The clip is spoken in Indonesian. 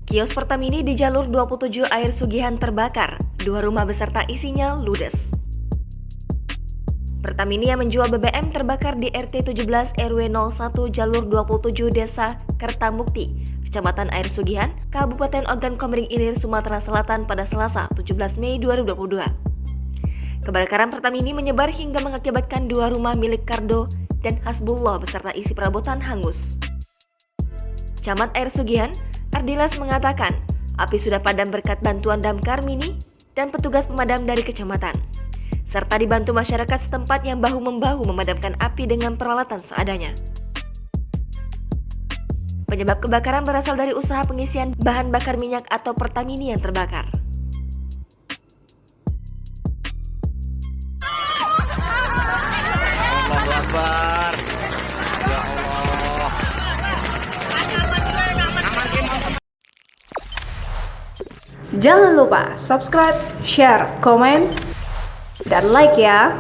Kios Pertamini di jalur 27 Air Sugihan terbakar, 2 rumah beserta isinya ludes. Pertamini yang menjual BBM terbakar di RT 17 RW 01 jalur 27 Desa Kertamukti, Kecamatan Air Sugihan, Kabupaten Ogan Komering Ilir, Sumatera Selatan pada Selasa 17 Mei 2022. Kebakaran Pertamini menyebar hingga mengakibatkan 2 rumah milik Kardo dan Hasbullah beserta isi perabotan hangus. Camat Air Sugihan, Ardilas mengatakan, api sudah padam berkat bantuan damkar mini dan petugas pemadam dari kecamatan, serta dibantu masyarakat setempat yang bahu-membahu memadamkan api dengan peralatan seadanya. Penyebab kebakaran berasal dari usaha pengisian bahan bakar minyak atau Pertamini yang terbakar. Allahu Akbar. Ya Allah. Jangan lupa subscribe, share, komen, dan like ya.